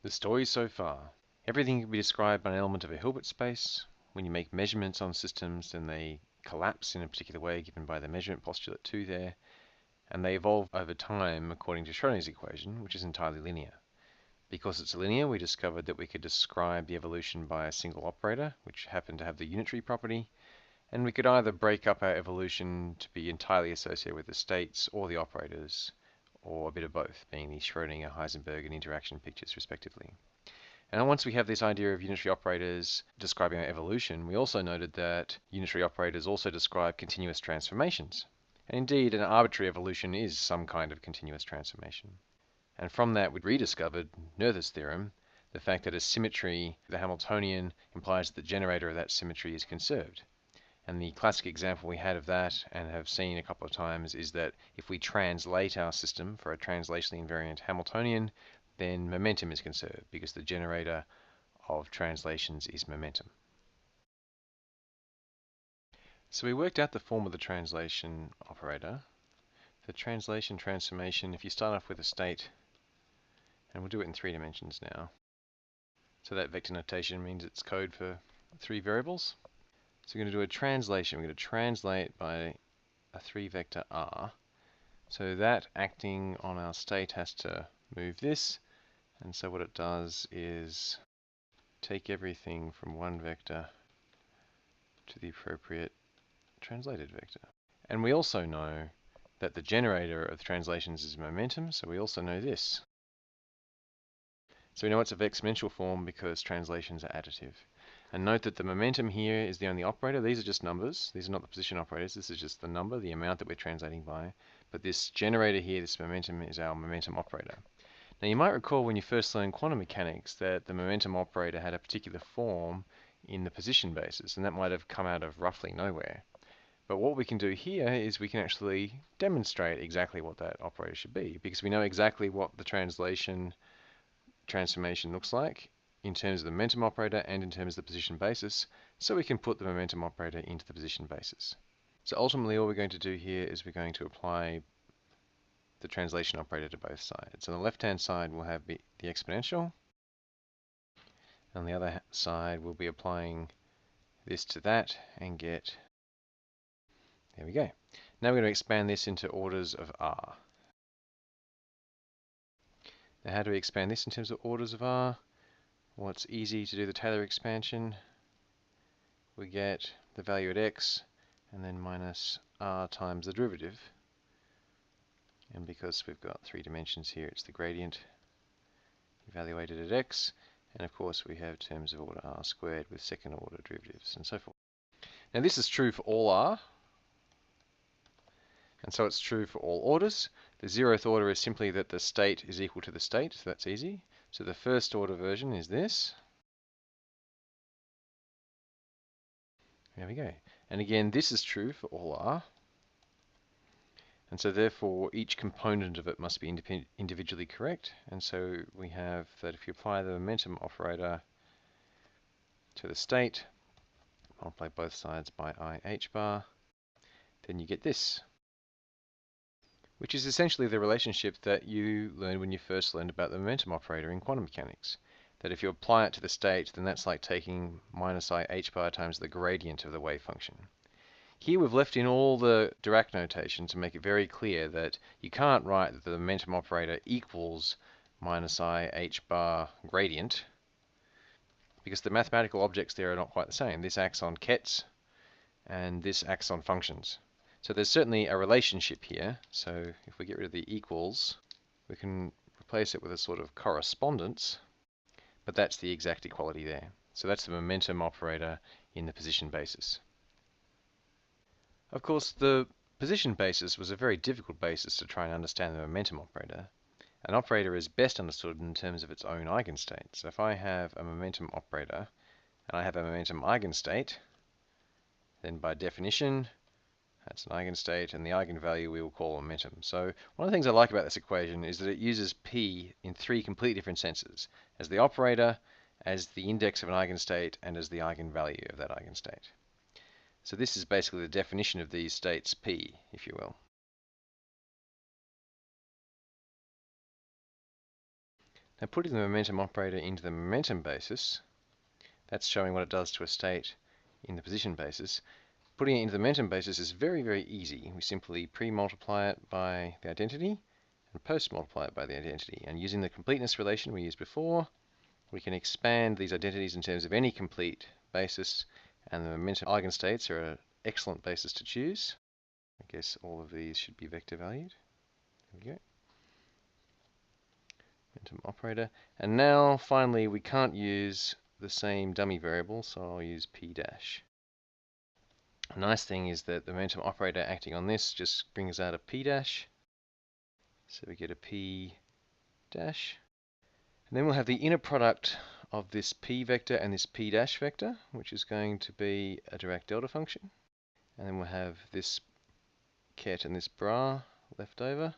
The story so far. Everything can be described by an element of a Hilbert space. When you make measurements on systems, then they collapse in a particular way given by the measurement postulate 2 there, and they evolve over time according to Schrodinger's equation, which is entirely linear. Because it's linear, we discovered that we could describe the evolution by a single operator, which happened to have the unitary property, and we could either break up our evolution to be entirely associated with the states or the operators, or a bit of both, being the Schrodinger, Heisenberg, and interaction pictures respectively. And once we have this idea of unitary operators describing our evolution, we also noted that unitary operators also describe continuous transformations. And indeed, an arbitrary evolution is some kind of continuous transformation. And from that, we rediscovered Noether's theorem, the fact that a symmetry, the Hamiltonian, implies that the generator of that symmetry is conserved. And the classic example we had of that, and have seen a couple of times, is that if we translate our system for a translationally invariant Hamiltonian, then momentum is conserved because the generator of translations is momentum. So we worked out the form of the translation operator. For translation transformation, if you start off with a state, and we'll do it in 3 dimensions now. So that vector notation means it's code for 3 variables. So we're going to do a translation. We're going to translate by a 3 vector R. So that acting on our state has to move this. And so what it does is take everything from one vector to the appropriate translated vector. And we also know that the generator of translations is momentum, so we also know this. So we know it's of exponential form because translations are additive. And note that the momentum here is the only operator. These are just numbers. These are not the position operators. This is just the number, the amount that we're translating by. But this generator here, this momentum, is our momentum operator. Now you might recall when you first learned quantum mechanics that the momentum operator had a particular form in the position basis, and that might have come out of roughly nowhere. But what we can do here is we can actually demonstrate exactly what that operator should be, because we know exactly what the translation transformation looks like in terms of the momentum operator and in terms of the position basis, so we can put the momentum operator into the position basis. So ultimately all we're going to do here is we're going to apply the translation operator to both sides. On the left-hand side, we'll have the exponential. On the other side, we'll be applying this to that and get, there we go. Now we're going to expand this into orders of R. Now how do we expand this in terms of orders of R? Well, it's easy to do the Taylor expansion. We get the value at x and then minus R times the derivative. And because we've got 3 dimensions here, it's the gradient evaluated at x. And of course we have terms of order r squared with second order derivatives and so forth. Now this is true for all r. And so it's true for all orders. The 0th order is simply that the state is equal to the state, so that's easy. So the first order version is this. There we go. And again, this is true for all r. And so therefore, each component of it must be individually correct. And so we have that if you apply the momentum operator to the state, multiply both sides by IH bar, then you get this, which is essentially the relationship that you learned when you first learned about the momentum operator in quantum mechanics. That if you apply it to the state, then that's like taking minus IH bar times the gradient of the wave function. Here we've left in all the Dirac notation to make it very clear that you can't write that the momentum operator equals minus IH bar gradient, because the mathematical objects there are not quite the same. This acts on kets and this acts on functions. So there's certainly a relationship here. So if we get rid of the equals, we can replace it with a sort of correspondence, but that's the exact equality there. So that's the momentum operator in the position basis. Of course, the position basis was a very difficult basis to try and understand the momentum operator. An operator is best understood in terms of its own eigenstate. So if I have a momentum operator and I have a momentum eigenstate, then by definition, that's an eigenstate, and the eigenvalue we will call momentum. So one of the things I like about this equation is that it uses P in 3 completely different senses: as the operator, as the index of an eigenstate, and as the eigenvalue of that eigenstate. So this is basically the definition of these states P, if you will. Now putting the momentum operator into the momentum basis, that's showing what it does to a state in the position basis. Putting it into the momentum basis is very, very easy. We simply pre-multiply it by the identity and post-multiply it by the identity. And using the completeness relation we used before, we can expand these identities in terms of any complete basis, and the momentum eigenstates are an excellent basis to choose. I guess all of these should be vector valued. There we go. Momentum operator. And now, finally, we can't use the same dummy variable, so I'll use p dash. A nice thing is that the momentum operator acting on this just brings out a p dash. So we get a p dash. And then we'll have the inner product of this p vector and this p dash vector, which is going to be a Dirac delta function. And then we'll have this ket and this bra left over.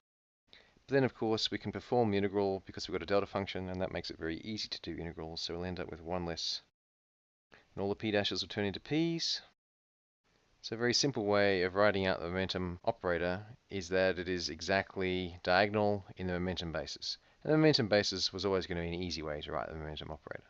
But then, of course, we can perform the integral because we've got a delta function, and that makes it very easy to do integrals. So we'll end up with one less. And all the p dashes will turn into p's. So a very simple way of writing out the momentum operator is that it is exactly diagonal in the momentum basis. And the momentum basis was always going to be an easy way to write the momentum operator.